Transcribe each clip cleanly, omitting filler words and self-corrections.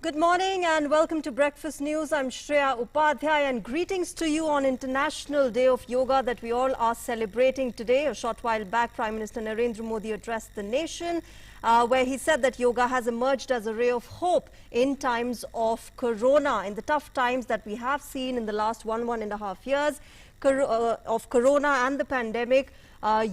Good morning and welcome to Breakfast News. I'm Shreya Upadhyay and greetings to you on International Day of Yoga that we all are celebrating today. A short while back, Prime Minister Narendra Modi addressed the nation where he said that yoga has emerged as a ray of hope in times of corona, in the tough times that we have seen in the last one and a half years of corona and the pandemic.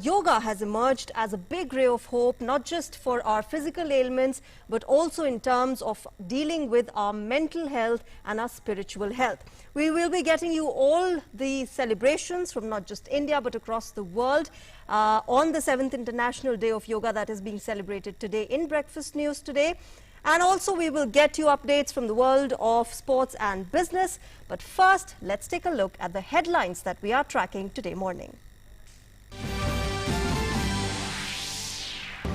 Yoga has emerged as a big ray of hope, not just for our physical ailments, but also in terms of dealing with our mental health and our spiritual health. We will be getting you all the celebrations from not just India, but across the world on the 7th International Day of Yoga that is being celebrated today in Breakfast News today. And also we will get you updates from the world of sports and business. But first, let's take a look at the headlines that we are tracking today morning.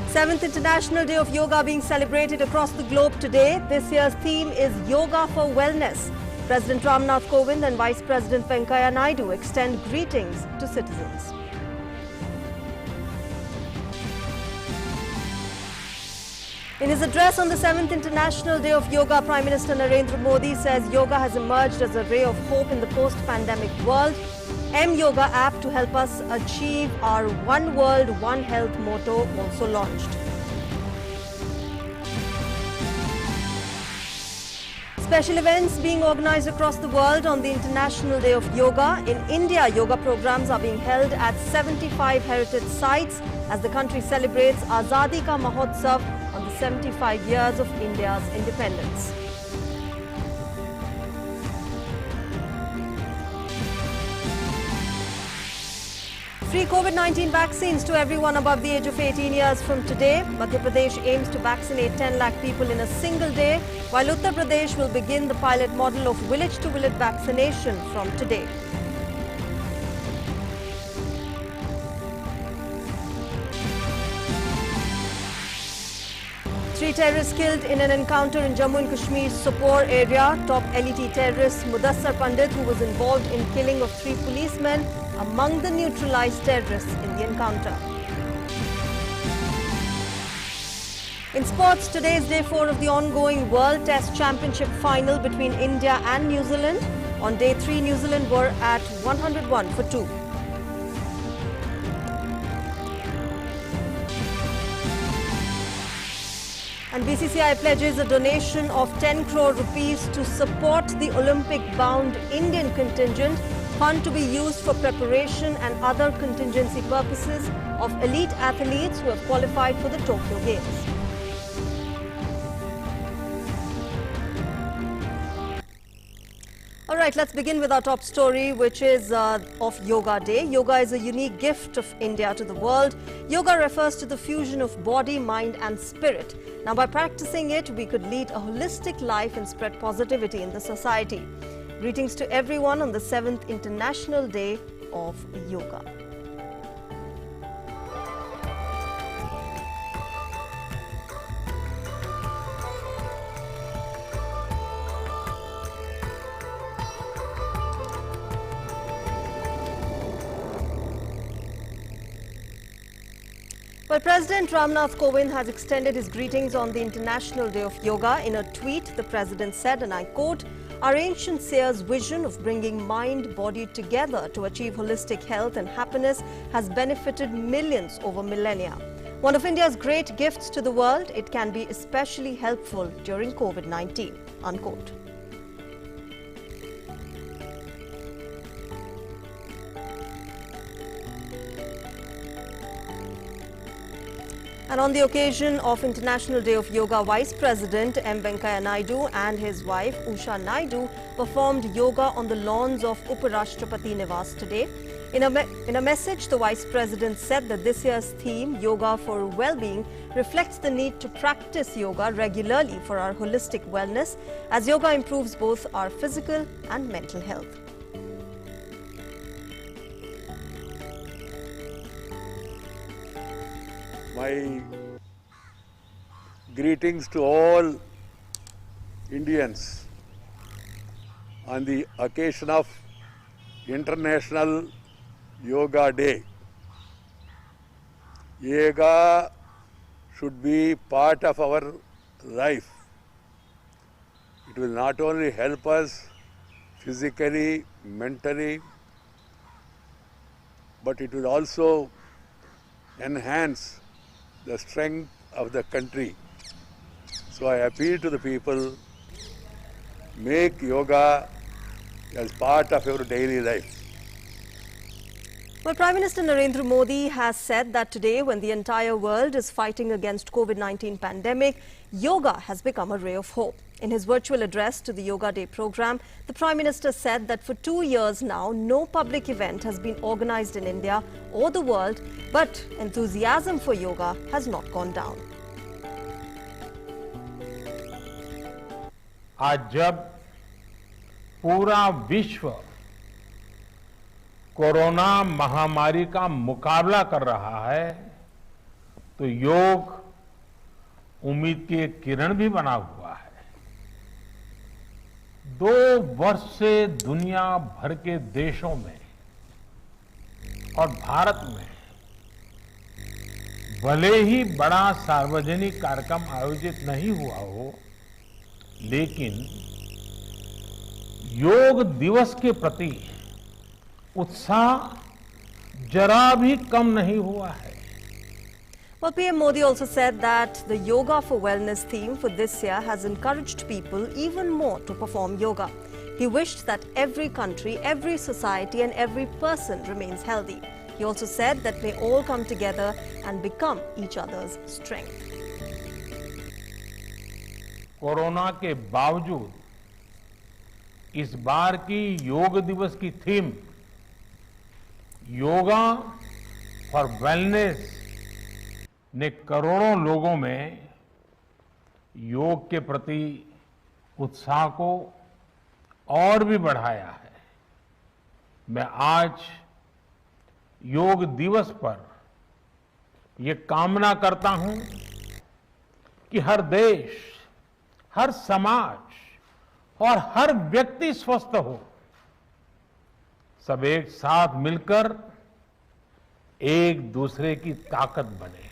7th International Day of Yoga being celebrated across the globe today. This year's theme is Yoga for Wellness. President Ramnath Kovind and Vice President Venkaiah Naidu extend greetings to citizens. In his address on the 7th International Day of Yoga, Prime Minister Narendra Modi says yoga has emerged as a ray of hope in the post-pandemic world. M-Yoga app to help us achieve our One World, One Health motto also launched. Special events being organized across the world on the International Day of Yoga. In India, yoga programs are being held at 75 heritage sites as the country celebrates Azadi Ka Mahotsav on the 75 years of India's independence. Free COVID-19 vaccines to everyone above the age of 18 years from today. Madhya Pradesh aims to vaccinate 10 lakh people in a single day, while Uttar Pradesh will begin the pilot model of village-to-village vaccination from today. Three terrorists killed in an encounter in Jammu and Kashmir's Sopore area. Top LET terrorist Mudassar Pandit, who was involved in killing of 3 policemen, among the neutralized terrorists in the encounter. In sports, today is day 4 of the ongoing World Test Championship final between India and New Zealand. On day 3, New Zealand were at 101 for 2. And BCCI pledges a donation of 10 crore rupees to support the Olympic-bound Indian contingent, fund to be used for preparation and other contingency purposes of elite athletes who have qualified for the Tokyo Games. All right, let's begin with our top story, which is of Yoga Day. Yoga is a unique gift of India to the world. Yoga refers to the fusion of body, mind and spirit. Now, by practicing it, we could lead a holistic life and spread positivity in the society. Greetings to everyone on the 7th International Day of Yoga. Well, President Ramnath Kovind has extended his greetings on the International Day of Yoga. In a tweet, the President said, and I quote, "Our ancient seers' vision of bringing mind, body together to achieve holistic health and happiness has benefited millions over millennia. One of India's great gifts to the world, it can be especially helpful during COVID-19, unquote. And on the occasion of International Day of Yoga, Vice President M. Venkaiah Naidu and his wife Usha Naidu performed yoga on the lawns of Uparashtrapati Niwas today. In a message, the Vice President said that this year's theme, Yoga for Well-being, reflects the need to practice yoga regularly for our holistic wellness, as yoga improves both our physical and mental health. My greetings to all Indians on the occasion of International Yoga Day. Yoga should be part of our life. It will not only help us physically, mentally, but it will also enhance the strength of the country. So I appeal to the people, make yoga as part of your daily life. Well, Prime Minister Narendra Modi has said that today, when the entire world is fighting against COVID-19 pandemic, yoga has become a ray of hope. In his virtual address to the Yoga Day program, the Prime Minister said that for 2 years now, no public event has been organized in India or the world, but enthusiasm for yoga has not gone down. आज जब पूरा विश्व corona महामारी का मुकाबला कर रहा है, तो योग उम्मीद की एक किरण भी बना हुआ है। 2 वर्ष से दुनिया भर के देशों में और भारत में भले ही बड़ा सार्वजनिक कार्यक्रम आयोजित नहीं हुआ हो, लेकिन योग दिवस के प्रति उत्साह जरा भी कम नहीं हुआ है। Well, PM Modi also said that the Yoga for Wellness theme for this year has encouraged people even more to perform yoga. He wished that every country, every society and every person remains healthy. He also said that they all come together and become each other's strength. Corona के बावजूद इस बार की योग दिवस की theme yoga for wellness ने करोड़ों लोगों में योग के प्रति उत्साह को और भी बढ़ाया है। मैं आज योग दिवस पर ये कामना करता हूं कि हर देश, हर समाज और हर व्यक्ति स्वस्थ हो, सब एक साथ मिलकर एक दूसरे की ताकत बने।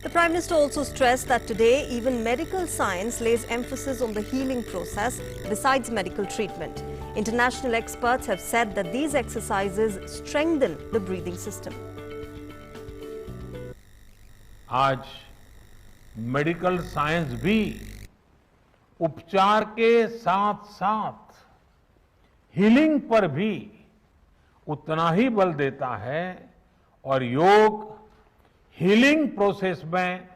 The Prime Minister also stressed that today even medical science lays emphasis on the healing process besides medical treatment. International experts have said that these exercises strengthen the breathing system. आज मेडिकल साइंस भी उपचार के साथ साथ healing पर भी उतना ही बल देता है और योग हीलिंग प्रोसेस में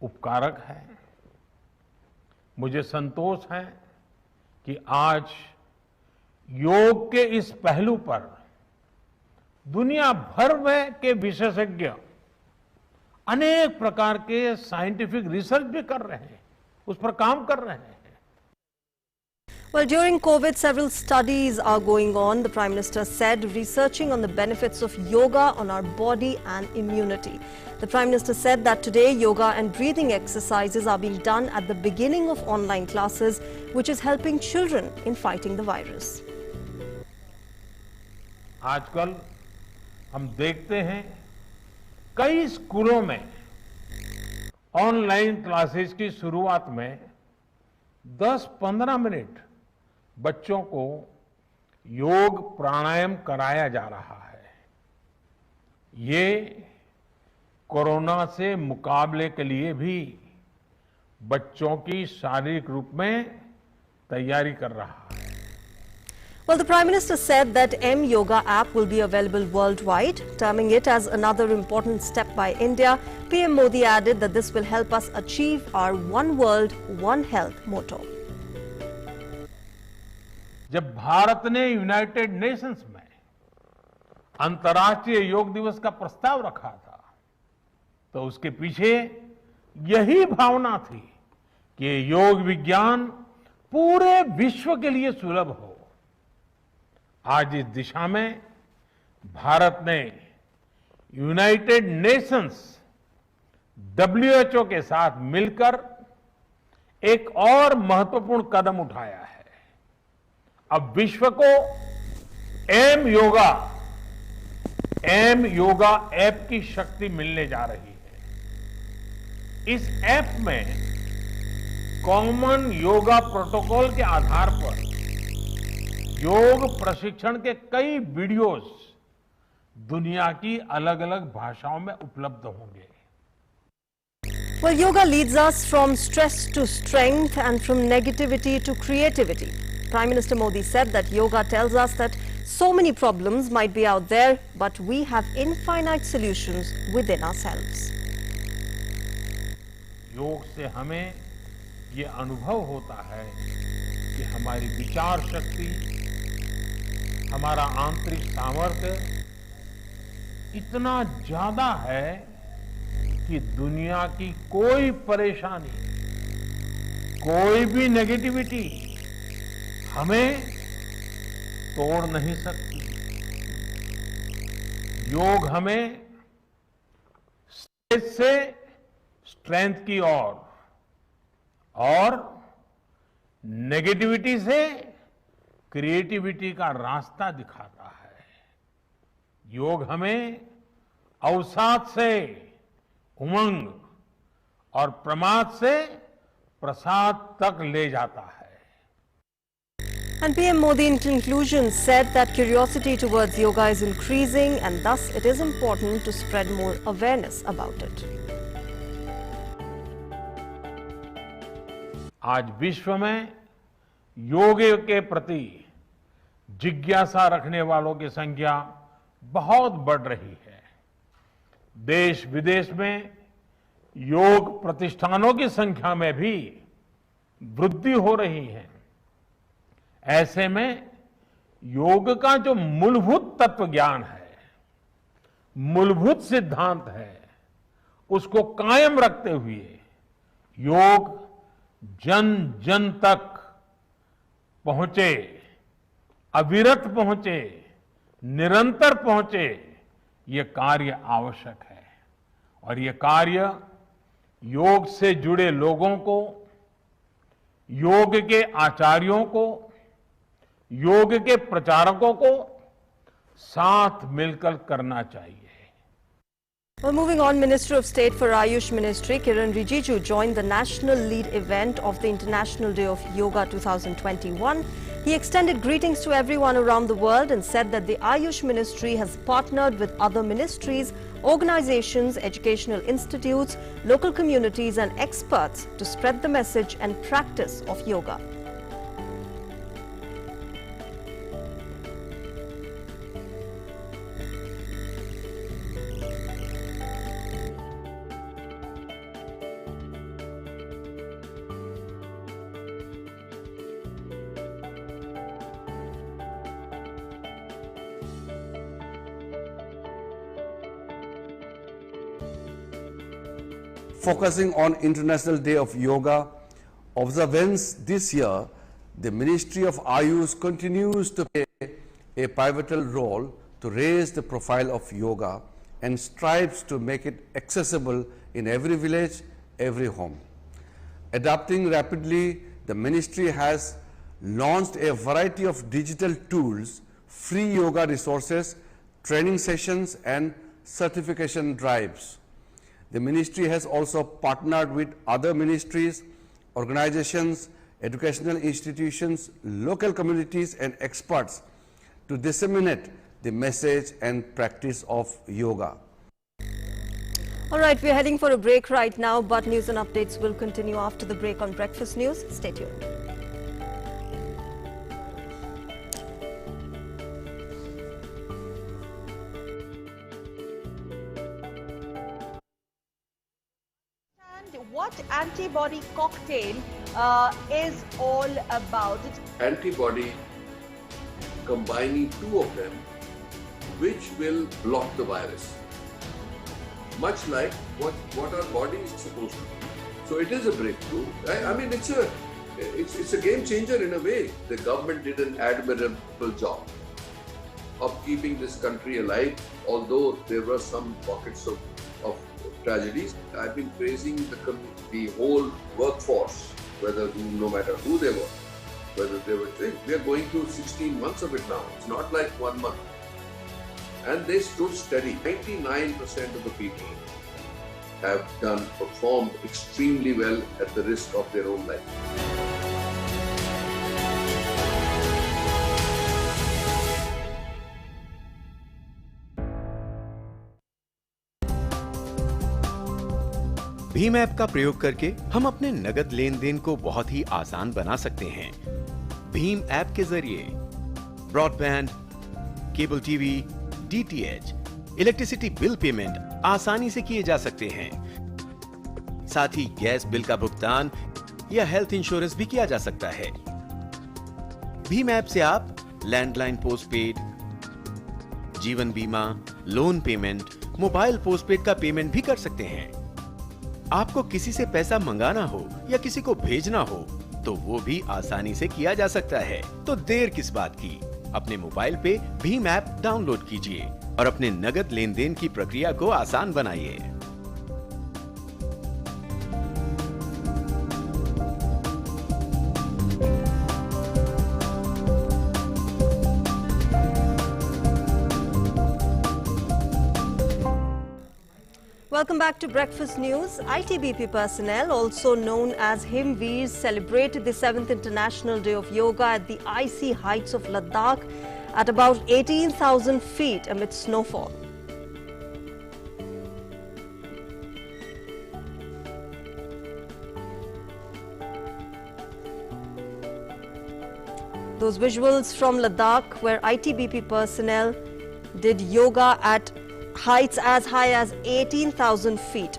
उपकारक है। मुझे संतोष है कि आज योग के इस पहलू पर दुनिया भर में के विशेषज्ञ अनेक प्रकार के साइंटिफिक रिसर्च भी कर रहे हैं, उस पर काम कर रहे हैं। Well, during COVID, several studies are going on, the Prime Minister said, researching on the benefits of yoga on our body and immunity. The Prime Minister said that today yoga and breathing exercises are being done at the beginning of online classes, which is helping children in fighting the virus. आजकल हम देखते हैं कई स्कूलों में online classes की शुरुआत में 10-15 मिनट बच्चों को योग प्राणायाम कराया जा रहा है। ये कोरोना से मुकाबले के लिए भी बच्चों की शारीरिक रूप में तैयारी कर रहा है। Well, the Prime Minister said that M-Yoga app will be available worldwide, terming it as another important step by India. PM Modi added that this will help us achieve our One World, One Health motto. जब भारत ने United Nations में अंतर्राष्ट्रीय योग दिवस का प्रस्ताव रखा था, तो उसके पीछे यही भावना थी कि योग विज्ञान पूरे विश्व के लिए सुलभ हो। आज इस दिशा में भारत ने यूनाइटेड नेशंस WHO के साथ मिलकर एक और महत्वपूर्ण कदम उठाया है। अब विश्व को एम योगा ऐप की शक्ति मिलने जा रही है। इस ऐप में कॉमन योगा प्रोटोकॉल के आधार पर योग प्रशिक्षण के कई वीडियोस दुनिया की अलग-अलग भाषाओं में उपलब्ध होंगे। Well, yoga leads us from stress to strength and from negativity to creativity. Prime Minister Modi said that yoga tells us that so many problems might be out there, but we have infinite solutions within ourselves. योग से हमें ये अनुभव होता है कि हमारी विचार शक्ति, हमारा आंतरिक सामर्थ्य इतना ज्यादा है कि दुनिया की कोई परेशानी, कोई भी नेगेटिविटी हमें तोड़ नहीं सकती। योग हमें स्ट्रेस से स्ट्रेंथ की ओर और नेगेटिविटी से क्रिएटिविटी का रास्ता दिखाता है। योग हमें अवसाद से उमंग और प्रमाद से प्रसाद तक ले जाता है। And PM Modi in conclusion said that curiosity towards yoga is increasing and thus it is important to spread more awareness about it. आज विश्व में योग के प्रति जिज्ञासा रखने वालों की संख्या बहुत बढ़ रही है। देश विदेश में योग प्रतिष्ठानों की संख्या में भी वृद्धि हो रही है। ऐसे में योग का जो मूलभूत तत्व ज्ञान है, मूलभूत सिद्धांत है, उसको कायम रखते हुए योग जन जन तक पहुंचे, अविरत पहुंचे, निरंतर पहुंचे, ये कार्य आवश्यक है। और ये कार्य योग से जुड़े लोगों को, योग के आचार्यों को, योग के प्रचारकों को साथ मिलकर करना चाहिए। Well, moving on, Minister of State for Ayush Ministry Kiran Rijiju joined the national lead event of the International Day of Yoga 2021. He extended greetings to everyone around the world and said that the Ayush Ministry has partnered with other ministries, organizations, educational institutes, local communities and experts to spread the message and practice of yoga. Focusing on International Day of Yoga observance this year, the Ministry of Ayush continues to play a pivotal role to raise the profile of yoga and strives to make it accessible in every village, every home. Adapting rapidly, the ministry has launched a variety of digital tools, free yoga resources, training sessions and certification drives. The ministry has also partnered with other ministries, organizations, educational institutions, local communities and experts to disseminate the message and practice of yoga. All right, we're heading for a break right now, but news and updates will continue after the break on Breakfast News. Stay tuned. What antibody cocktail is all about? Antibody combining two of them, which will block the virus, much like what our body is supposed to do. So it is a breakthrough. I mean, it's a game changer in a way. The government did an admirable job of keeping this country alive, although there were some pockets of tragedies. I've been praising the whole workforce, no matter who they were, whether they were trained. We are going through 16 months of it now. It's not like 1 month. And they stood steady. 99% of the people have performed extremely well at the risk of their own life. Bhim app का प्रयोग करके हम अपने नगद लेन then को बहुत ही आसान बना सकते हैं। भीम ऐप के जरिए broadband, cable TV, DTH, electricity bill payment आसानी से किए जा सकते हैं। साथ ही गैस बिल का भुगतान या हेल्थ इंश्योरेंस भी किया जा सकता है। भीम ऐप से आप लैंडलाइन पोस्टपेड, जीवन बीमा, लोन पेमेंट, मोबाइल पोस्टपेड का पेमेंट भी कर सकते हैं। आपको किसी से पैसा मंगाना हो या किसी को भेजना हो तो वो भी आसानी से किया जा सकता है। तो देर किस बात की, अपने मोबाइल पे भीम ऐप डाउनलोड कीजिए और अपने नगद लेन देन की प्रक्रिया को आसान बनाइए। Welcome back to Breakfast News. ITBP personnel, also known as Himveers, celebrated the 7th International Day of Yoga at the icy heights of Ladakh at about 18,000 feet amid snowfall. Those visuals from Ladakh where ITBP personnel did yoga at heights as high as 18,000 feet.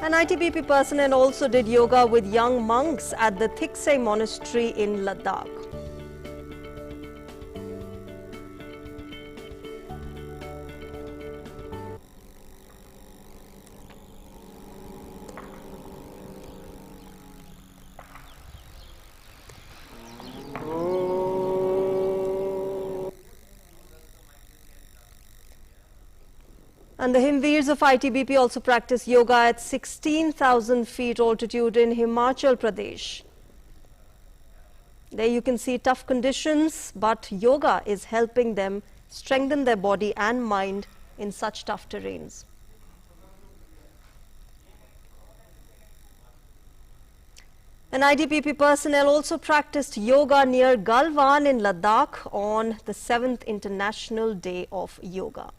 And ITBP personnel also did yoga with young monks at the Thiksey Monastery in Ladakh. And the Himveers of ITBP also practice yoga at 16,000 feet altitude in Himachal Pradesh. There you can see tough conditions, but yoga is helping them strengthen their body and mind in such tough terrains. And ITBP personnel also practiced yoga near Galwan in Ladakh on the 7th International Day of Yoga.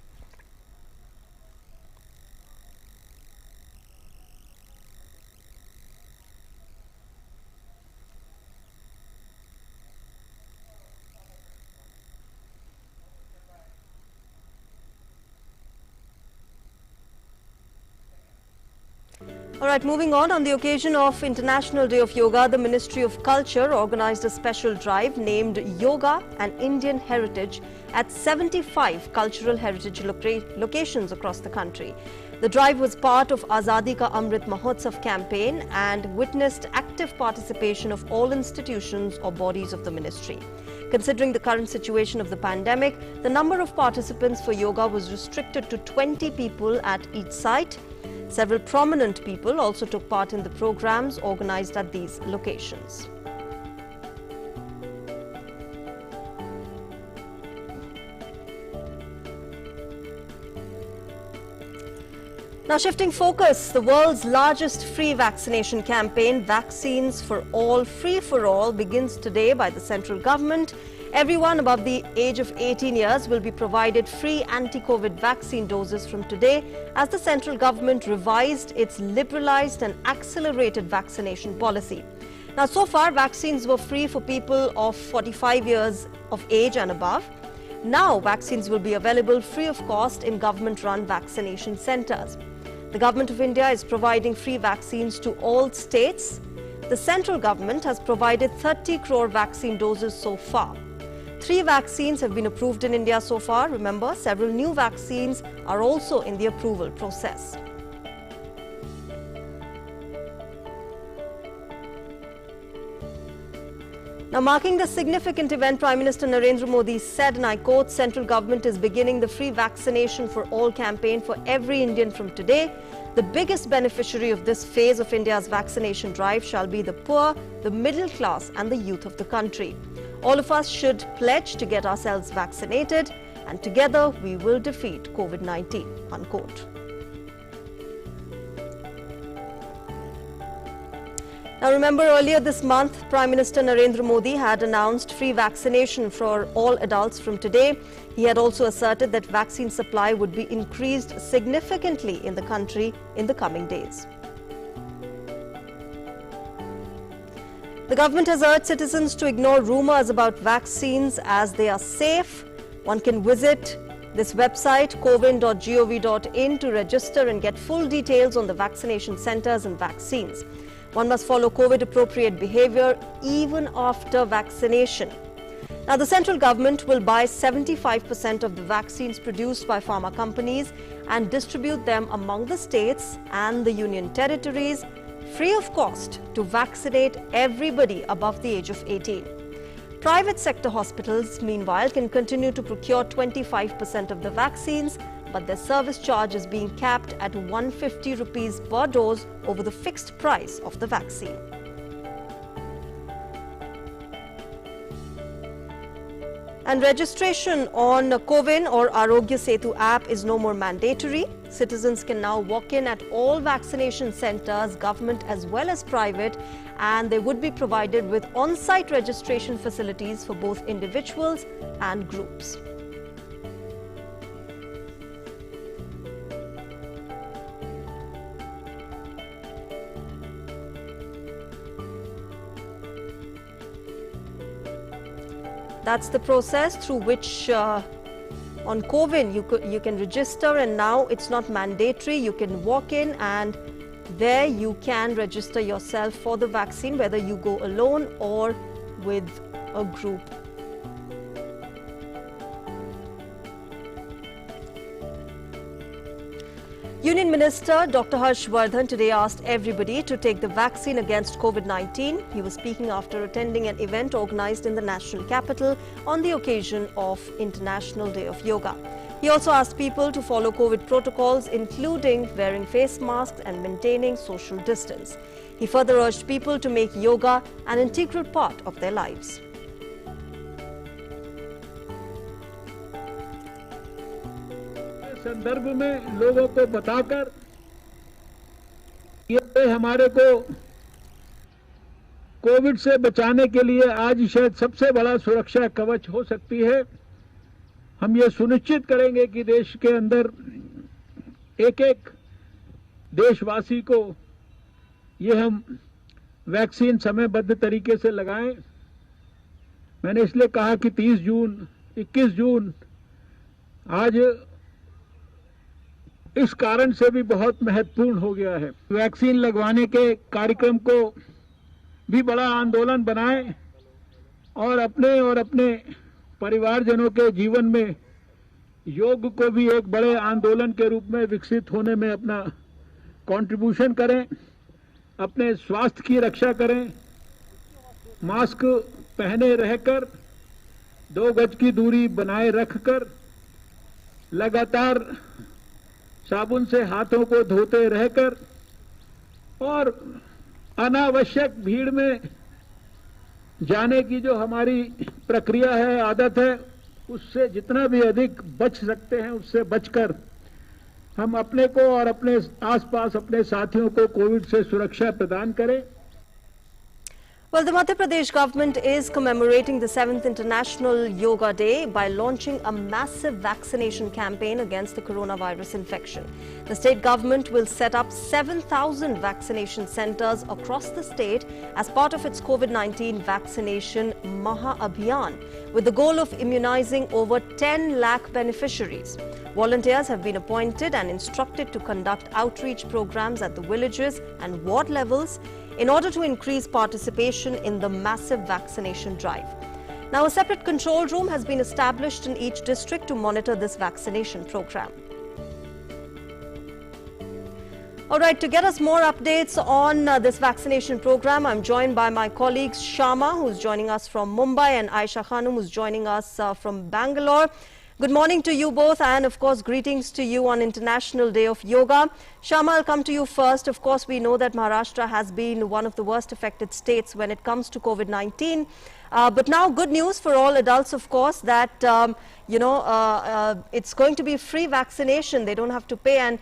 All right, moving on the occasion of International Day of Yoga, the Ministry of Culture organized a special drive named Yoga and Indian Heritage at 75 cultural heritage locations across the country. The drive was part of Azadi Ka Amrit Mahotsav campaign and witnessed active participation of all institutions or bodies of the ministry. Considering the current situation of the pandemic, the number of participants for yoga was restricted to 20 people at each site. Several prominent people also took part in the programs organized at these locations. Now shifting focus, the world's largest free vaccination campaign, Vaccines for All, Free for All, begins today by the central government. Everyone above the age of 18 years will be provided free anti-COVID vaccine doses from today as the central government revised its liberalized and accelerated vaccination policy. Now, so far, vaccines were free for people of 45 years of age and above. Now, vaccines will be available free of cost in government-run vaccination centers. The Government of India is providing free vaccines to all states. The central government has provided 30 crore vaccine doses so far. 3 vaccines have been approved in India so far. Remember, several new vaccines are also in the approval process. Now, marking the significant event, Prime Minister Narendra Modi said, and I quote, "Central government is beginning the free vaccination for all campaign for every Indian from today. The biggest beneficiary of this phase of India's vaccination drive shall be the poor, the middle class and the youth of the country. All of us should pledge to get ourselves vaccinated, and together we will defeat COVID-19, unquote. Now remember, earlier this month, Prime Minister Narendra Modi had announced free vaccination for all adults from today. He had also asserted that vaccine supply would be increased significantly in the country in the coming days. The government has urged citizens to ignore rumours about vaccines as they are safe. One can visit this website, cowin.gov.in, to register and get full details on the vaccination centres and vaccines. One must follow COVID-appropriate behaviour even after vaccination. Now, the central government will buy 75% of the vaccines produced by pharma companies and distribute them among the states and the union territories, free of cost, to vaccinate everybody above the age of 18. Private sector hospitals, meanwhile, can continue to procure 25% of the vaccines, but their service charge is being capped at 150 rupees per dose over the fixed price of the vaccine. And registration on CoWIN or Arogya Setu app is no more mandatory. Citizens can now walk in at all vaccination centres, government as well as private, and they would be provided with on-site registration facilities for both individuals and groups. That's the process through which on CoWIN you can register, and now it's not mandatory. You can walk in and there you can register yourself for the vaccine, whether you go alone or with a group. Union Minister Dr. Harsh Vardhan today asked everybody to take the vaccine against COVID-19. He was speaking after attending an event organized in the national capital on the occasion of International Day of Yoga. He also asked people to follow COVID protocols, including wearing face masks and maintaining social distance. He further urged people to make yoga an integral part of their lives. संदर्भ में लोगों को बताकर ये हमारे को Covid से बचाने के लिए आज शायद सबसे बड़ा सुरक्षा कवच हो सकती है। हम ये सुनिश्चित करेंगे कि देश के अंदर एक एक देशवासी को ये हम वैक्सीन समयबद्ध तरीके से लगाएं। मैंने इसलिए कहा कि 30 जून, 21 जून आज इस कारण से भी बहुत महत्वपूर्ण हो गया है। वैक्सीन लगवाने के कार्यक्रम को भी बड़ा आंदोलन बनाएं और अपने परिवारजनों के जीवन में योग को भी एक बड़े आंदोलन के रूप में विकसित होने में अपना कंट्रीब्यूशन करें। अपने स्वास्थ्य की रक्षा करें, मास्क पहने रहकर, 2 गज की दूरी बनाए रखकर, लगातार साबुन से हाथों को धोते रहकर और अनावश्यक भीड़ में जाने की जो हमारी प्रक्रिया है, आदत है, उससे जितना भी अधिक बच सकते हैं उससे बचकर हम अपने को और अपने आसपास अपने साथियों को कोविड से सुरक्षा प्रदान करें। Well, the Madhya Pradesh government is commemorating the 7th International Yoga Day by launching a massive vaccination campaign against the coronavirus infection. The state government will set up 7,000 vaccination centres across the state as part of its COVID-19 vaccination Maha Abhiyan, with the goal of immunizing over 10 lakh beneficiaries. Volunteers have been appointed and instructed to conduct outreach programs at the villages and ward levels in order to increase participation in the massive vaccination drive. Now, a separate control room has been established in each district to monitor this vaccination program. All right, to get us more updates on this vaccination program, I'm joined by my colleagues Shama, who's joining us from Mumbai, and Aisha Khanum, who's joining us from Bangalore. Good morning to you both, and of course greetings to you on International Day of Yoga. Shama, I'll come to you first. Of course, we know that Maharashtra has been one of the worst affected states when it comes to COVID-19. But now good news for all adults, of course, that it's going to be free vaccination. They don't have to pay, and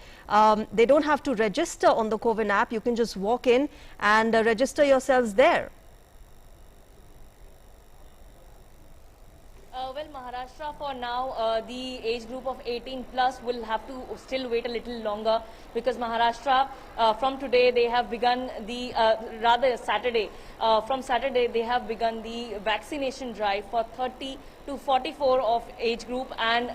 they don't have to register on the COVID app. You can just walk in and register yourselves there. Well, Maharashtra for now, the age group of 18 plus will have to still wait a little longer, because Maharashtra from today they have begun the, Saturday, from Saturday they have begun the vaccination drive for 30 to 44 of age group, and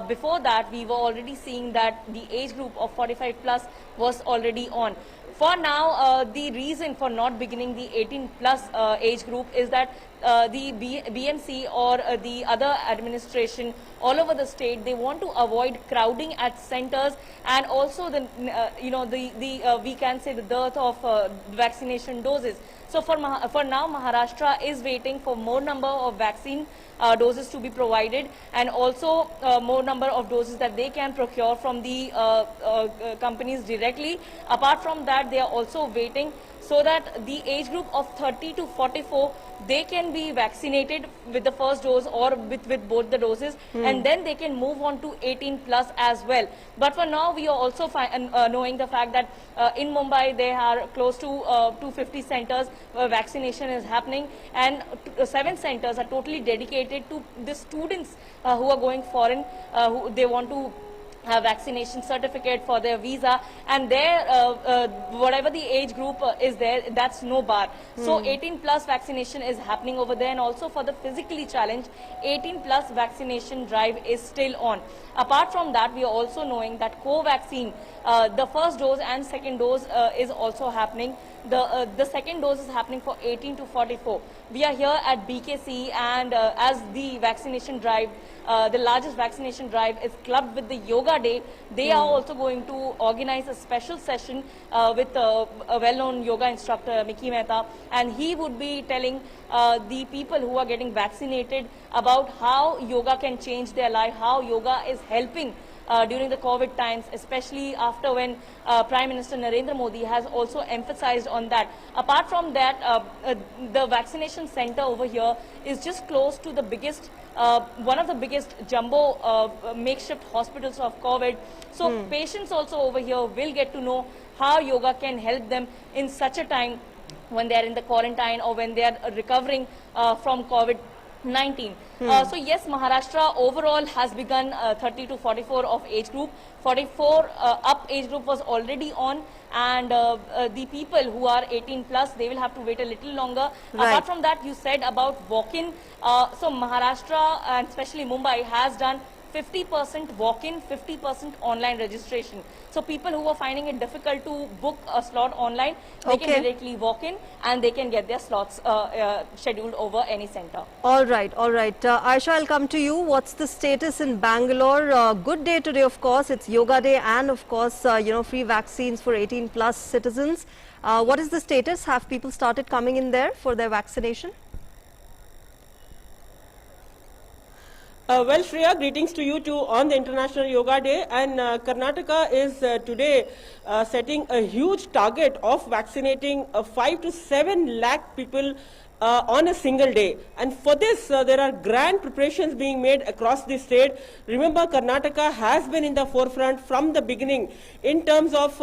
before that we were already seeing that the age group of 45 plus was already on. For now, the reason for not beginning the 18 plus age group is that the BMC or the other administration all over the state, they want to avoid crowding at centers, and also the we can say the dearth of vaccination doses. So for now, Maharashtra is waiting for more number of vaccine doses to be provided, and also more number of doses that they can procure from the companies directly. Apart from that, they are also waiting so that the age group of 30 to 44, they can be vaccinated with the first dose or with both the doses, and then they can move on to 18 plus as well. But for now, we are also knowing the fact that in Mumbai, there are close to 250 centers where vaccination is happening, and 7 centers are totally dedicated to the students who are going foreign, who they want to vaccination certificate for their visa, and there whatever the age group is there, that's no bar. So 18 plus vaccination is happening over there, and also for the physically challenged, 18 plus vaccination drive is still on. Apart from that, we are also knowing that Covaxin, the first dose and second dose is also happening. The second dose is happening for 18 to 44. We are here at BKC, and as the vaccination drive, the largest vaccination drive is clubbed with the Yoga Day. They are also going to organize a special session with a well-known yoga instructor, Mickey Mehta, and he would be telling the people who are getting vaccinated about how yoga can change their life, how yoga is helping during the COVID times, especially after when Prime Minister Narendra Modi has also emphasized on that. Apart from that, the vaccination center over here is just close to the biggest, one of the biggest jumbo makeshift hospitals of COVID. So patients also over here will get to know how yoga can help them in such a time when they are in the quarantine or when they are recovering from COVID-19. So yes, Maharashtra overall has begun 30 to 44 of age group. 44 up age group was already on, and the people who are 18 plus, they will have to wait a little longer. Right. Apart from that, you said about walk-in. So Maharashtra and especially Mumbai has done 50% walk-in, 50% online registration. So people who are finding it difficult to book a slot online, they can directly walk in and they can get their slots scheduled over any center. All right, all right. Aisha, I'll come to you. What's the status in Bangalore? Good day today, of course. It's Yoga Day, and of course, free vaccines for 18 plus citizens. What is the status? Have people started coming in there for their vaccination? Well, Shreya, greetings to you too on the International Yoga Day, and Karnataka is today setting a huge target of vaccinating 5 to 7 lakh people on a single day. And for this, there are grand preparations being made across the state. Remember, Karnataka has been in the forefront from the beginning in terms of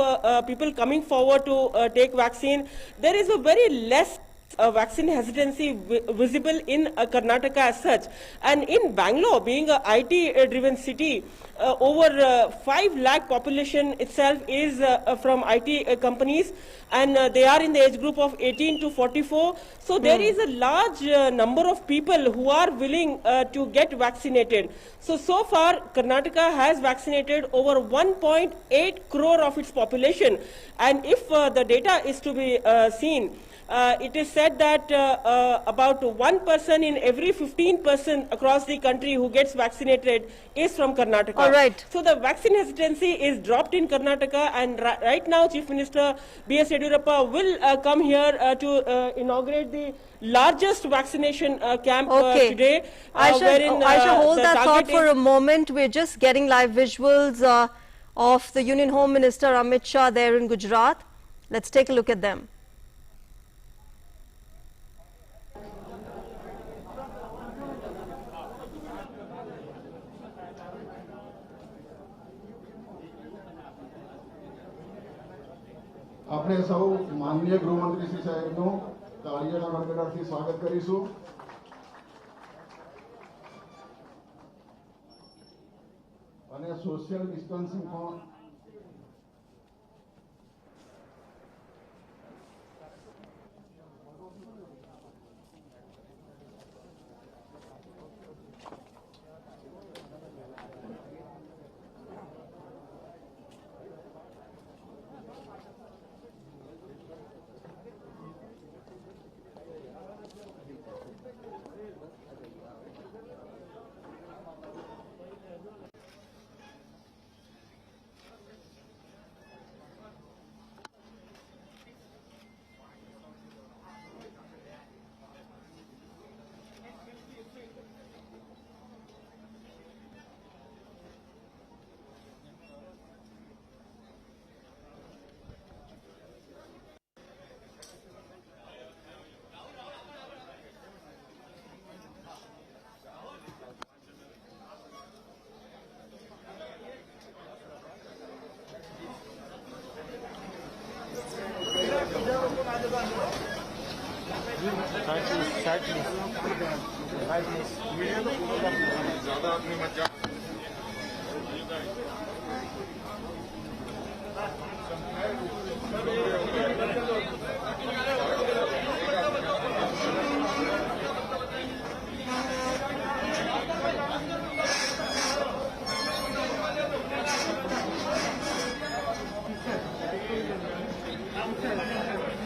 people coming forward to take vaccine. There is a very less vaccine hesitancy visible in Karnataka as such. And in Bangalore, being a IT-driven city, over 5 lakh population itself is from IT companies, and they are in the age group of 18 to 44. So there is a large number of people who are willing to get vaccinated. So far, Karnataka has vaccinated over 1.8 crore of its population. And if the data is to be seen, it is said that about 1 person in every 15 person across the country who gets vaccinated is from Karnataka. All right. So the vaccine hesitancy is dropped in Karnataka, and right now Chief Minister B.S. Yediyurappa will come here to inaugurate the largest vaccination camp today. I shall hold that thought for a moment. We're just getting live visuals of the Union Home Minister Amit Shah there in Gujarat. Let's take a look at them. આપણે સૌ માનનીય ગૃહમંત્રી શ્રી સાહેબનું તાળીઓના ગડગડાટથી સ્વાગત કરીશું. અને social distancing પણ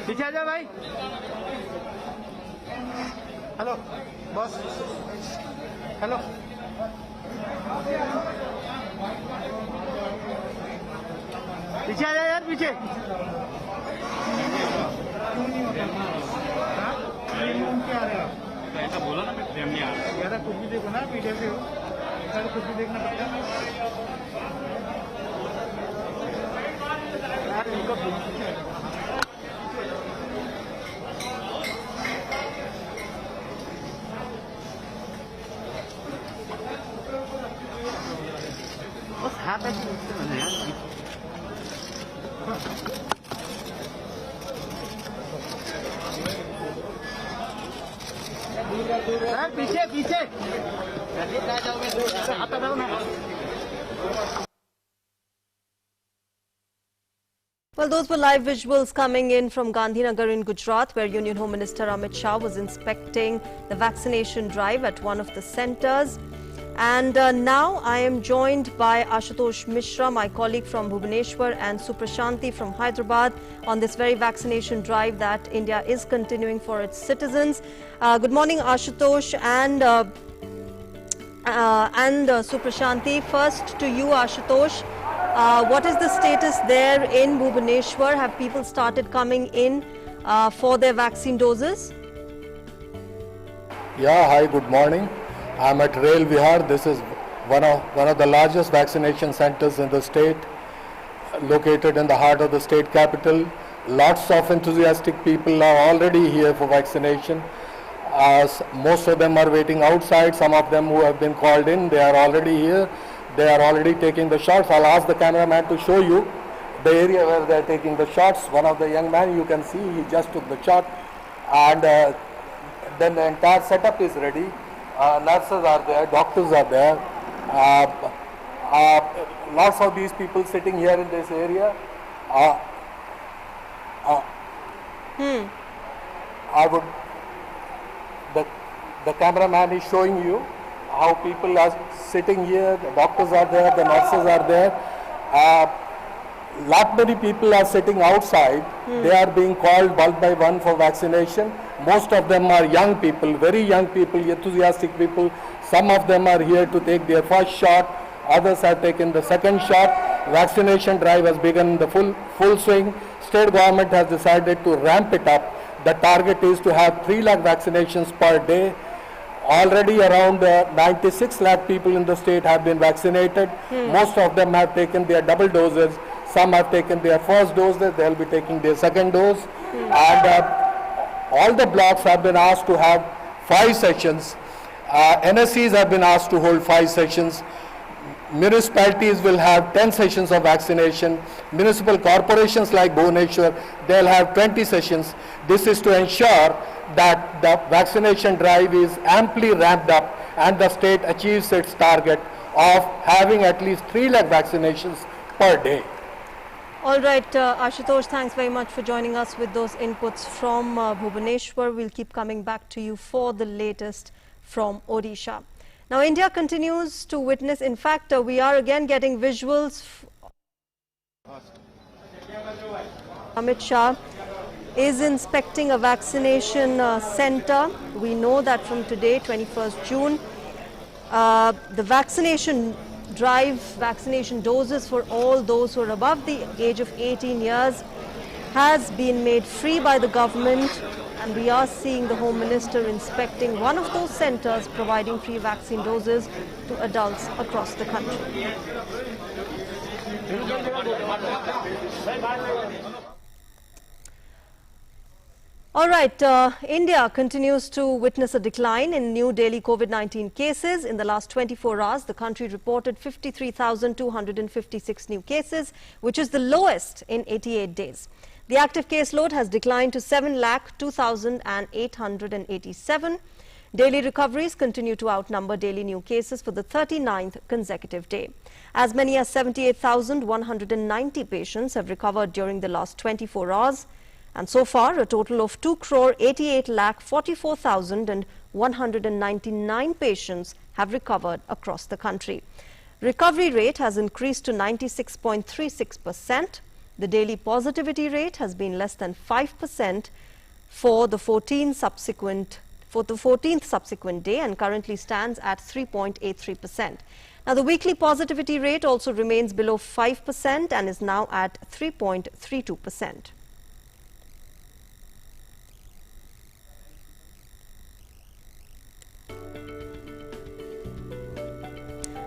पीछे आ जा भाई. Hello boss. हेलो. पीछे आ जा यार पीछे. क्या आ रहा है? ऐसा बोला ना मैं प्रेम नहीं आ रहा. यार कुछ भी देखो ना पीछे से हो. सर कुछ भी देखना पड़ता है यार. इनको पीछे पीछे आता था ना. Well, those were live visuals coming in from Gandhinagar in Gujarat, where Union Home Minister Amit Shah was inspecting the vaccination drive at one of the centres. And now I am joined by Ashutosh Mishra, my colleague from Bhubaneswar, and Suprashanti from Hyderabad on this very vaccination drive that India is continuing for its citizens. Good morning, Ashutosh and Suprashanti. First to you, Ashutosh. What is the status there in Bhubaneswar? Have people started coming in for their vaccine doses? Yeah, hi, good morning. I'm at Rail Vihar. This is one of the largest vaccination centers in the state, located in the heart of the state capital. Lots of enthusiastic people are already here for vaccination. Most of them are waiting outside. Some of them who have been called in, they are already here. They are already taking the shots. I'll ask the cameraman to show you the area where they are taking the shots. One of the young men, you can see, he just took the shot, and then the entire setup is ready. Nurses are there, doctors are there. Lots of these people sitting here in this area. I would. The cameraman is showing you how people are sitting here. The doctors are there, the nurses are there. lot many people are sitting outside. They are being called one by one for vaccination. Most of them are young people, very young people, enthusiastic people. Some of them are here to take their first shot. Others have taken the second shot. Vaccination drive has begun the full swing. State government has decided to ramp it up. The target is to have 3 lakh vaccinations per day. Already around 96 lakh people in the state have been vaccinated. Most of them have taken their double doses. Some have taken their first doses. They will be taking their second dose. And all the blocks have been asked to have 5 sessions. NSCs have been asked to hold 5 sessions. Municipalities will have 10 sessions of vaccination. Municipal corporations like Bhubaneswar, they'll have 20 sessions. This is to ensure that the vaccination drive is amply ramped up and the state achieves its target of having at least 3 lakh vaccinations per day. All right, Ashutosh, thanks very much for joining us with those inputs from Bhubaneswar. We'll keep coming back to you for the latest from Odisha. Now, India continues to witness, in fact, we are again getting visuals. Amit Shah is inspecting a vaccination center. We know that from today, 21st June, the vaccination drive, vaccination doses for all those who are above the age of 18 years has been made free by the government. And we are seeing the Home Minister inspecting one of those centers providing free vaccine doses to adults across the country. All right, India continues to witness a decline in new daily COVID-19 cases. In the last 24 hours, the country reported 53,256 new cases, which is the lowest in 88 days. The active caseload has declined to 7,02,887. Daily recoveries continue to outnumber daily new cases for the 39th consecutive day. As many as 78,190 patients have recovered during the last 24 hours. And so far, a total of 2,88,44,199 patients have recovered across the country. Recovery rate has increased to 96.36%. The daily positivity rate has been less than 5% for the 14th subsequent day and currently stands at 3.83%. Now, the weekly positivity rate also remains below 5% and is now at 3.32%.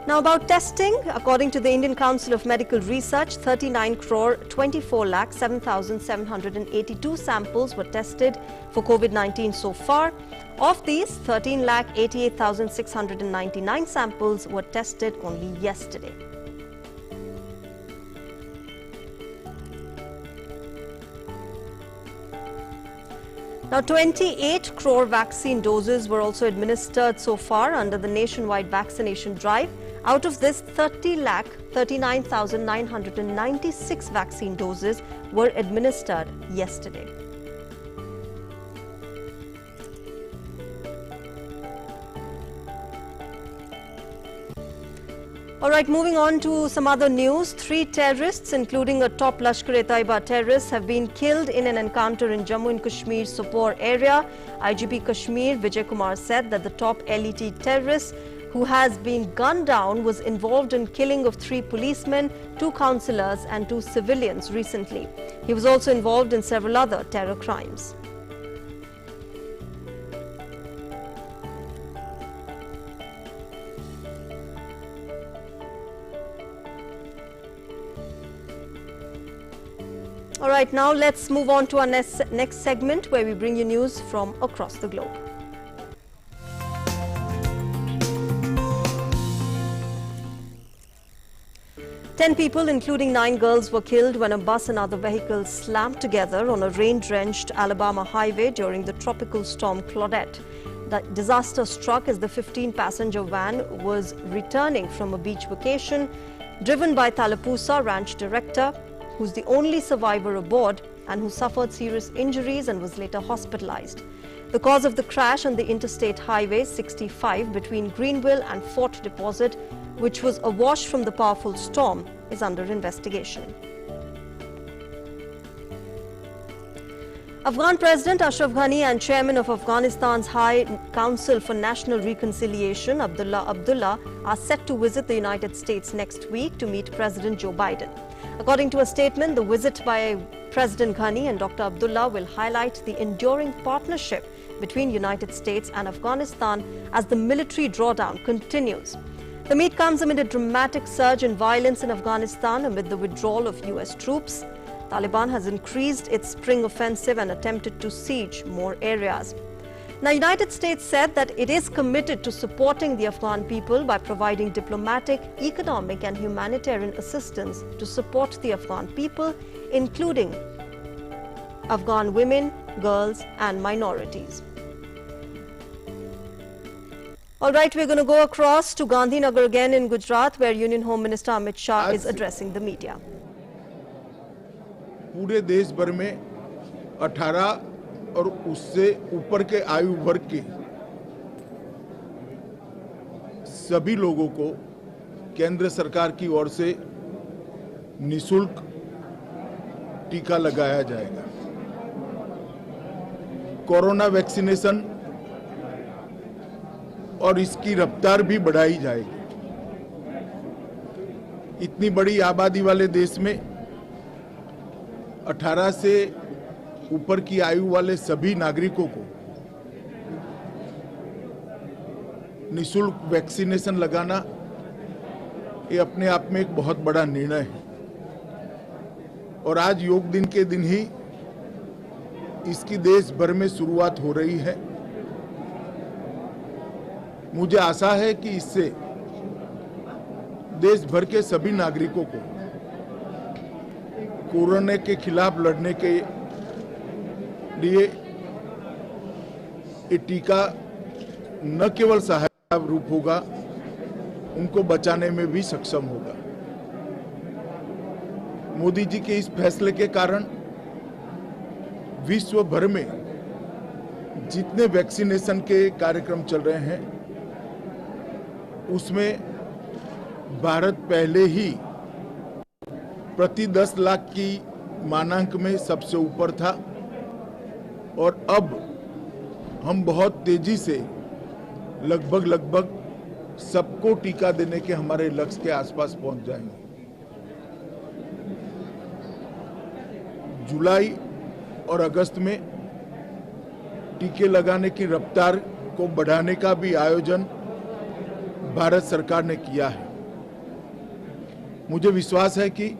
Now, about testing, according to the Indian Council of Medical Research, 39,24,07,782 samples were tested for COVID-19 so far. Of these, 13,88,699 samples were tested only yesterday. Now, 28 crore vaccine doses were also administered so far under the nationwide vaccination drive. Out of this, 30,39,996 vaccine doses were administered yesterday. All right, moving on to some other news. 3 terrorists, including a top Lashkar-e-Taiba terrorist, have been killed in an encounter in Jammu and Kashmir's Sopore area. IGP Kashmir Vijay Kumar said that the top LET terrorist who has been gunned down was involved in killing of 3 policemen, 2 councillors and 2 civilians recently. He was also involved in several other terror crimes. All right, now let's move on to our next segment where we bring you news from across the globe. Ten people, including 9 girls, were killed when a bus and other vehicles slammed together on a rain-drenched Alabama highway during the tropical storm Claudette. The disaster struck as the 15-passenger van was returning from a beach vacation, driven by Tallapoosa Ranch director, who's the only survivor aboard and who suffered serious injuries and was later hospitalized. The cause of the crash on the Interstate Highway 65 between Greenville and Fort Deposit, which was awash from the powerful storm, is under investigation. Afghan President Ashraf Ghani and Chairman of Afghanistan's High Council for National Reconciliation, Abdullah Abdullah, are set to visit the United States next week to meet President Joe Biden. According to a statement, the visit by President Ghani and Dr. Abdullah will highlight the enduring partnership between United States and Afghanistan as the military drawdown continues. The meet comes amid a dramatic surge in violence in Afghanistan amid the withdrawal of US troops. Taliban has increased its spring offensive and attempted to siege more areas. Now, United States said that it is committed to supporting the Afghan people by providing diplomatic, economic and humanitarian assistance to support the Afghan people, including Afghan women, girls and minorities. All right, we're going to go across to Gandhinagar again in Gujarat, where Union Home Minister Amit Shah is addressing the media. पूरे देश भर में 18 और उससे ऊपर के आयु वर्ग के सभी लोगों को केंद्र सरकार की ओर से निःशुल्क टीका लगाया जाएगा। कोरोना वैक्सीनेशन और इसकी रफ्तार भी बढ़ाई जाएगी। इतनी बड़ी आबादी वाले देश में 18 से ऊपर की आयु वाले सभी नागरिकों को निःशुल्क वैक्सीनेशन लगाना ये अपने आप में एक बहुत बड़ा निर्णय है और आज योग दिन के दिन ही इसकी देश भर में शुरुआत हो रही है। मुझे आशा है कि इससे देश भर के सभी नागरिकों को कोरोना के खिलाफ लड़ने के लिए ये टीका न केवल सहायक रूप होगा, उनको बचाने में भी सक्षम होगा। मोदी जी के इस फैसले के कारण विश्व भर में जितने वैक्सीनेशन के कार्यक्रम चल रहे हैं उसमें भारत पहले ही प्रति 10 लाख की मानांक में सबसे ऊपर था और अब हम बहुत तेजी से लगभग सबको टीका देने के हमारे लक्ष्य के आसपास पहुंच जाएंगे। जुलाई और अगस्त में टीके लगाने की रफ्तार को बढ़ाने का भी आयोजन भारत सरकार ने किया है। मुझे विश्वास है कि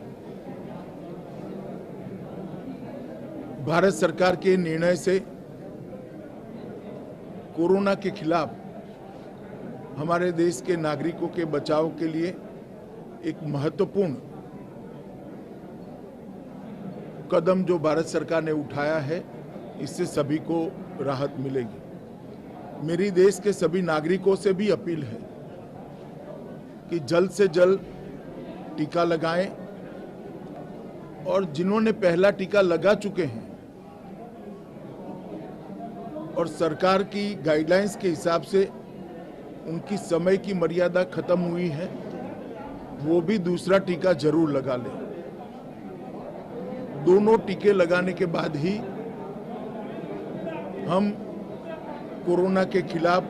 भारत सरकार के निर्णय से कोरोना के खिलाफ हमारे देश के नागरिकों के बचाव के लिए एक महत्वपूर्ण कदम जो भारत सरकार ने उठाया है, इससे सभी को राहत मिलेगी। मेरी देश के सभी नागरिकों से भी अपील है कि जल्द से जल्द टीका लगाएं और जिन्होंने पहला टीका लगा चुके हैं और सरकार की गाइडलाइंस के हिसाब से उनकी समय की मर्यादा खत्म हुई है, वो भी दूसरा टीका जरूर लगा लें। दोनों टीके लगाने के बाद ही हम कोरोना के खिलाफ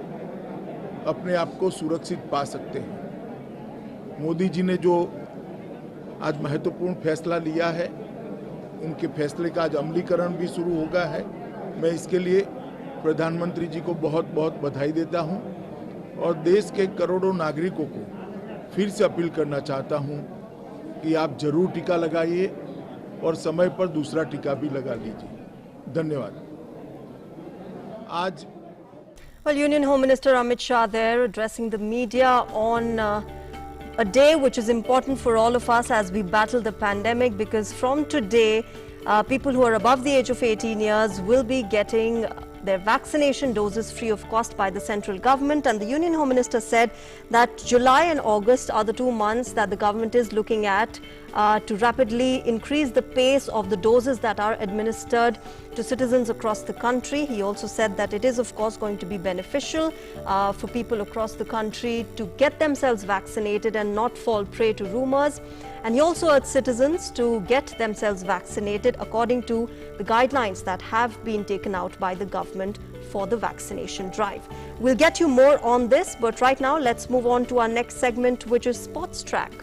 अपने आप को सुरक्षित पा सकते हैं। मोदी जी ने जो आज महत्वपूर्ण फैसला लिया है, उनके फैसले का आज अमलीकरण भी शुरू हो गया है। मैं इसके लिए प्रधानमंत्री जी को बहुत बहुत बधाई देता हूं और देश के करोड़ों नागरिकों को फिर से अपील करना चाहता हूं कि आप जरूर टीका लगाइए और समय पर दूसरा टीका भी लगा लीजिए। धन्यवाद। आज Well, Union Home Minister Amit Shah there addressing the media on a day which is important for all of us as we battle the pandemic, because from today people who are above the age of 18 years will be getting their vaccination doses free of cost by the central government. And the Union Home Minister said that July and August are the 2 months that the government is looking at to rapidly increase the pace of the doses that are administered to citizens across the country. He also said that it is, of course, going to be beneficial for people across the country to get themselves vaccinated and not fall prey to rumors. And he also urged citizens to get themselves vaccinated according to the guidelines that have been taken out by the government for the vaccination drive. We'll get you more on this, but right now let's move on to our next segment, which is Sports Track.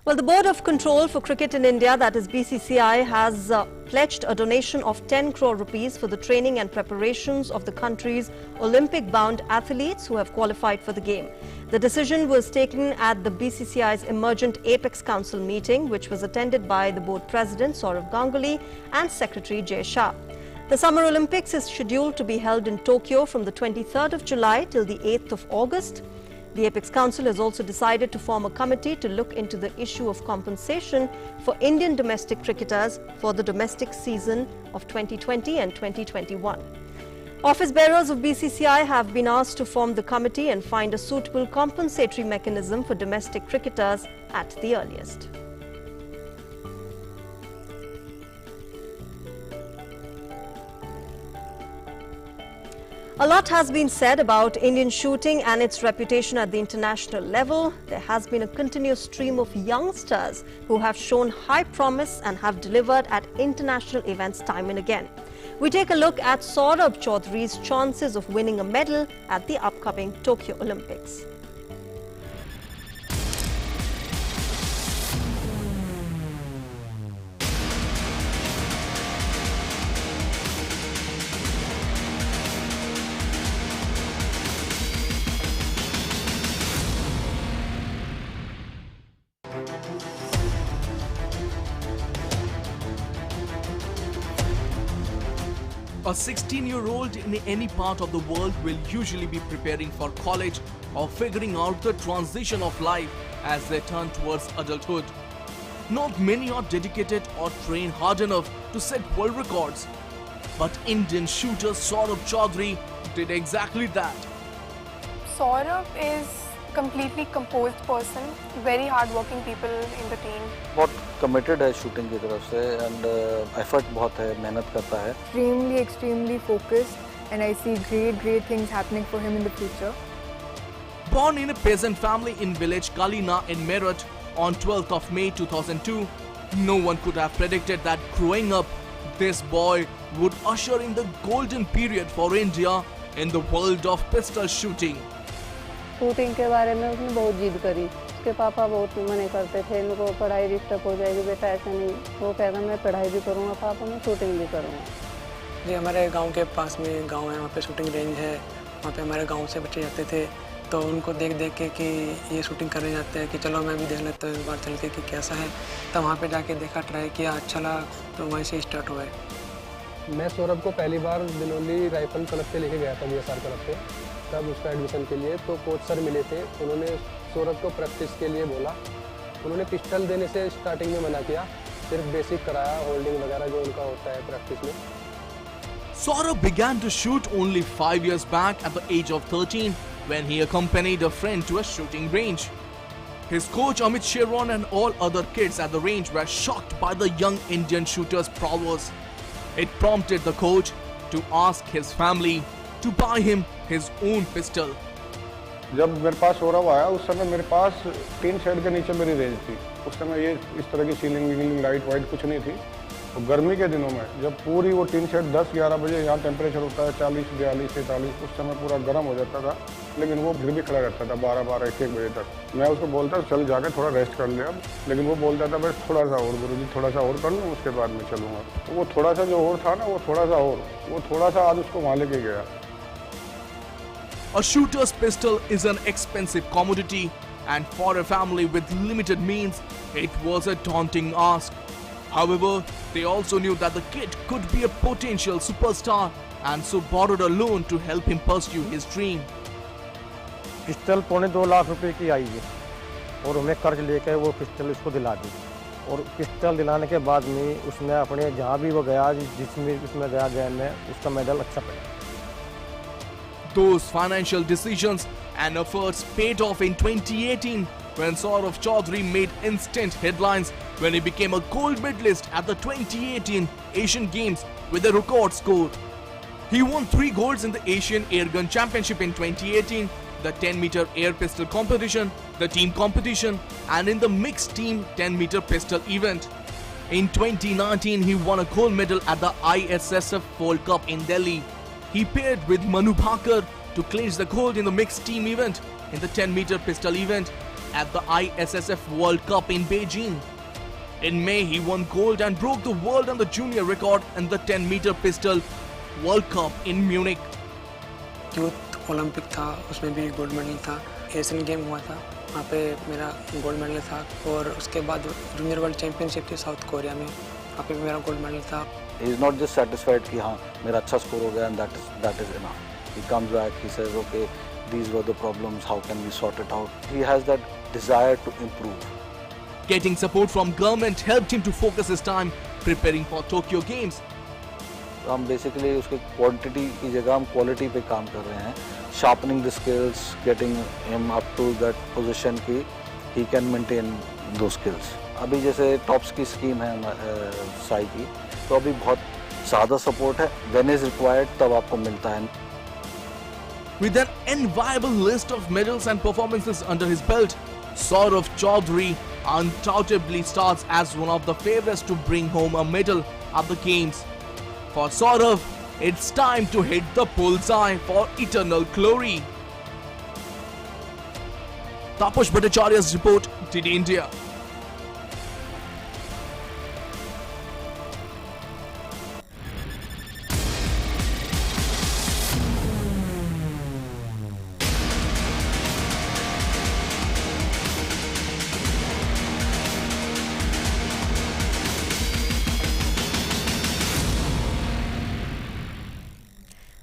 Well, the Board of Control for Cricket in India, that is BCCI, has pledged a donation of 10 crore rupees for the training and preparations of the country's Olympic-bound athletes who have qualified for the game. The decision was taken at the BCCI's Emergent Apex Council meeting, which was attended by the board president Saurav Ganguly and Secretary Jay Shah. The Summer Olympics is scheduled to be held in Tokyo from the 23rd of July till the 8th of August. The Apex Council has also decided to form a committee to look into the issue of compensation for Indian domestic cricketers for the domestic season of 2020 and 2021. Office bearers of BCCI have been asked to form the committee and find a suitable compensatory mechanism for domestic cricketers at the earliest. A lot has been said about Indian shooting and its reputation at the international level. There has been a continuous stream of youngsters who have shown high promise and have delivered at international events time and again. We take a look at Saurabh Chaudhary's chances of winning a medal at the upcoming Tokyo Olympics. A 16-year-old in any part of the world will usually be preparing for college or figuring out the transition of life as they turn towards adulthood. Not many are dedicated or train hard enough to set world records. But Indian shooter Saurabh Chaudhary did exactly that. Saurabh is completely composed person, very hardworking people in the team. बहुत committed है shooting की तरफ से and effort बहुत है, मेहनत करता है. Extremely focused, and I see great things happening for him in the future. Born in a peasant family in village Kalina in Meerut on 12th of May 2002, no one could have predicted that growing up, this boy would usher in the golden period for India in the world of pistol shooting. Shooting के बारे में उसने बहुत जिद करी. उसके पापा बहुत मना करते थे, इनको पढ़ाई डिस्टर्ब हो जाएगी बेटा, ऐसा नहीं. वो कहता मैं पढ़ाई भी करूँगा पापा, मैं शूटिंग भी करूँगा. जी हमारे गांव के पास में गांव है, वहाँ पे शूटिंग रेंज है. वहाँ पे हमारे गांव से बच्चे जाते थे, तो उनको देख के कि ये शूटिंग करने जाते हैं कि चलो मैं भी देख लेता हूँ एक बार चल के कि कैसा है. तो वहाँ पे जाके देखा, ट्राई किया, अच्छा लगा, तो वहीं से स्टार्ट हुआ है. मैं सौरभ को पहली बार दिनोली राइफल क्लब पे लेके गया था, BSR क्लब पे, तब उसका एडमिशन के लिए. तो कोच सर मिले थे, उन्होंने सौरभ को प्रैक्टिस के लिए बोला. उन्होंने पिस्टल देने से स्टार्टिंग में मना किया, सिर्फ बेसिक कराया, होल्डिंग वगैरह जो उनका होता है प्रैक्टिस में. Saurabh began to shoot only 5 years back at the age of 13 when he accompanied a friend to a shooting range. His coach Amit Sherwan and all other kids at the range were shocked by the young Indian shooter's prowess. It prompted the coach to ask his family to buy him his own pistol. जब मेरे पास सौरभ आया उस समय मेरे पास tin shed के नीचे मेरी range थी. उस समय ये इस तरह की सीलिंग लाइट वाइट कुछ नहीं थी. और गर्मी के दिनों में जब पूरी वो टीन शेड 10-11 बजे यहाँ टेम्परेचर होता है 40, 42, 43, उस समय पूरा गर्म हो जाता था, लेकिन वो फिर भी खड़ा रहता था 12, 1 बजे तक. मैं उसको बोलता चल जाके थोड़ा रेस्ट कर ले अब, लेकिन वो बोलता था बस थोड़ा सा और गुरुजी, थोड़ा सा और कर लूँ उसके बाद में चलूँगा. तो वो थोड़ा सा जो और था ना, वो थोड़ा सा आज उसको वहाँ लेके गया. A shooter's pistol is an expensive commodity, and for a family with limited means, it was a daunting ask. However, they also knew that the kid could be a potential superstar, and so borrowed a loan to help him pursue his dream. Pistol 2.25 lakh रुपए की आई है और उन्हें कर्ज लेकर वो pistol उसको दिला दी. और पिस्टल दिलाने के बाद में उसने अपने जहाँ भी वो गया, जिसमें उसमें गया गेम में, उसका मेडल अच्छा पाया. Those financial decisions and efforts paid off in 2018 when Saurav Chaudhary made instant headlines when he became a gold medalist at the 2018 Asian Games with a record score. He won 3 golds in the Asian Airgun Championship in 2018, the 10-meter air pistol competition, the team competition, and in the mixed team 10-meter pistol event. In 2019, he won a gold medal at the ISSF World Cup in Delhi. He paired with Manu Bhaker to clinch the gold in the mixed team event in the 10-meter pistol event at the ISSF World Cup in Beijing. In May, he won gold and broke the world and the junior record in the 10-meter pistol World Cup in Munich. Youth Olympic था, उसमें भी gold medal था। Asian game हुआ था, वहाँ पे मेरा gold medal था। और उसके बाद जूनियर वर्ल्ड चैंपियनशिप थी साउथ कोरिया में, वहाँ पे भी मेरा गोल्ड मेडल था। He is not just satisfied कि हाँ मेरा अच्छा स्कोर हो गया and that is enough. He comes back, he says, okay, these were the problems, how can we sort it out? He has that desire to improve. Getting support from government helped him to focus his time preparing for Tokyo Games. हम basically उसके quantity की जगह हम quality पे काम कर रहे हैं, sharpening the skills, getting him up to that position कि he can maintain those skills. अभी जैसे टॉप्स की स्कीम है साई की, तो अभी बहुत ज़्यादा सपोर्ट है, when is required तब आपको मिलता है। With an enviable list of medals and performances under his belt, Saurav Chaudhary undoubtedly starts as one of the favorites to bring home a medal at the Games. For Saurav, it's time to hit the bullseye for eternal glory. Taposh Bhattacharya's report, DD India.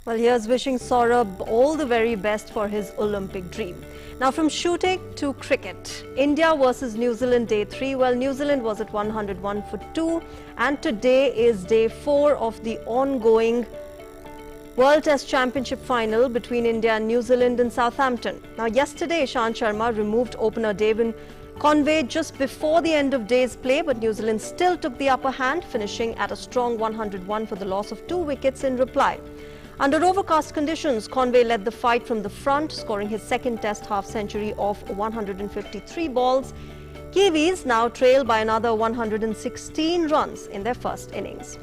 Well, here's wishing Saurabh all the very best for his Olympic dream. Now from shooting to cricket, India versus New Zealand day 3. Well, New Zealand was at 101 for 2 and today is day 4 of the ongoing World Test Championship final between India and New Zealand in Southampton. Now yesterday, Ishant Sharma removed opener Devin Conway just before the end of day's play, but New Zealand still took the upper hand, finishing at a strong 101 for the loss of 2 wickets in reply. Under overcast conditions, Conway led the fight from the front, scoring his second Test half-century of 153 balls. Kiwis now trail by another 116 runs in their first innings.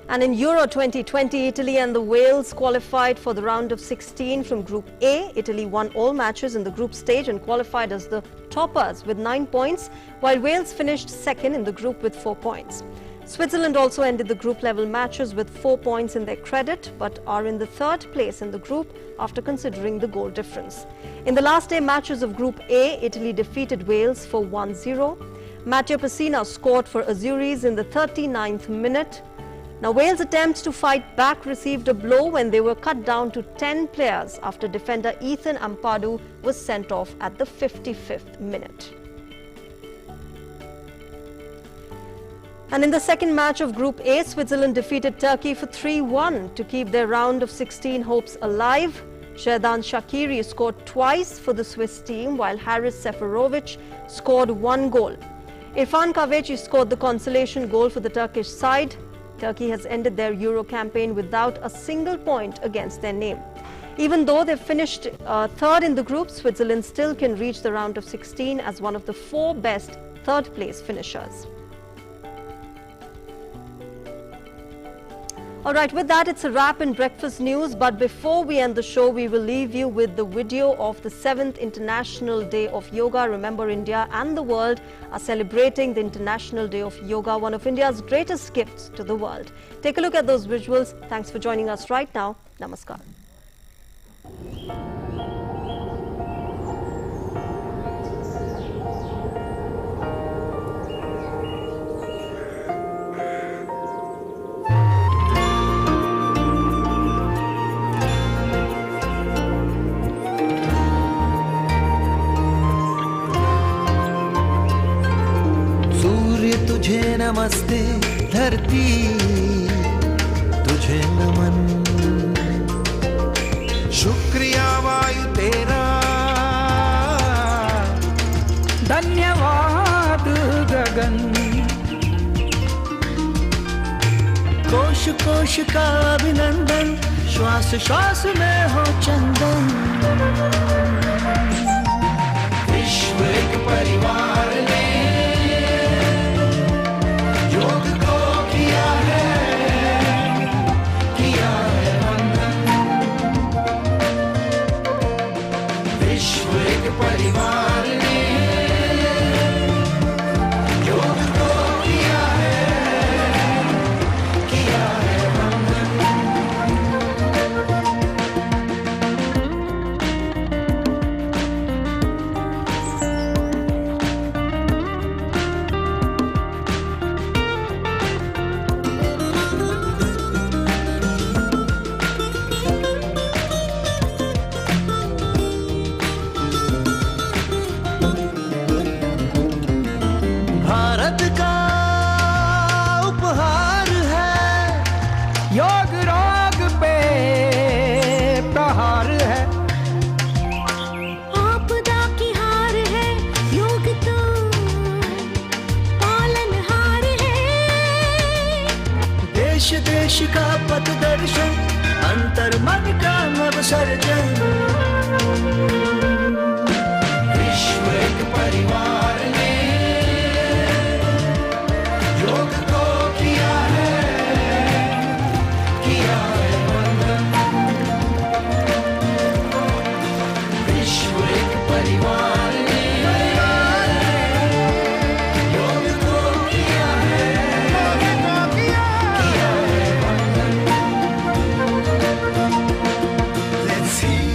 And in Euro 2020, Italy and the Wales qualified for the round of 16 from Group A. Italy won all matches in the group stage and qualified as the toppers with 9 points, while Wales finished second in the group with 4 points. Switzerland also ended the group-level matches with 4 points in their credit, but are in the third place in the group after considering the goal difference. In the last day matches of Group A, Italy defeated Wales for 1-0. Matteo Pessina scored for Azuris in the 39th minute. Now, Wales' attempts to fight back received a blow when they were cut down to 10 players after defender Ethan Ampadu was sent off at the 55th minute. And in the second match of Group A, Switzerland defeated Turkey for 3-1 to keep their round of 16 hopes alive. Shehdan Shaqiri scored twice for the Swiss team, while Haris Seferovic scored 1 goal. Irfan Kahveci scored the consolation goal for the Turkish side. Turkey has ended their Euro campaign without a single point against their name. Even though they've finished third in the group, Switzerland still can reach the round of 16 as one of the 4 best third-place finishers. All right, with that, it's a wrap in Breakfast News. But before we end the show, we will leave you with the video of the 7th International Day of Yoga. Remember, India and the world are celebrating the International Day of Yoga, one of India's greatest gifts to the world. Take a look at those visuals. Thanks for joining us right now. Namaskar. तुझे नमस्ते धरती तुझे नमन शुक्रिया लगन, कोश कोश का अभिनंदन, श्वास श्वास में हो चंदन। विश्व एक परिवार ने योग को किया है वंदन। विश्व एक परिवार ने योग को किया है वंदन। भारत का उपहार है योग, रोग पे प्रहार है। आपदा की हार है योग तो पालनहार है। देश देश का पथ दर्शन, अंतर मन का नव सर्जन। विश्व एक परिवार ने योग को किया है वंदन। विश्व एक परिवार ने योग को किया है वंदन। Let's heal,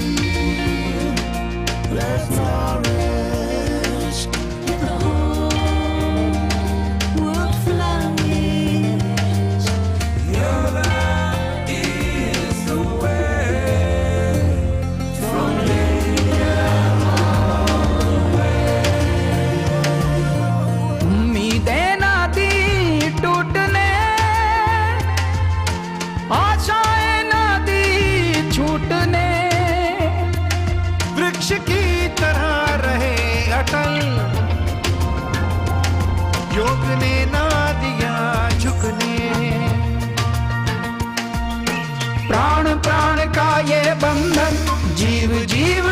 let's flourish, the whole world flourish. Yoga is the way from India all the way. उम्मीदें ना दी टूटने, आशाएं ना दी छूटने। वृक्ष की तरह रहे अटल, योग ने ना दिया झुकने। प्राण प्राण का ये बंधन, जीव जीव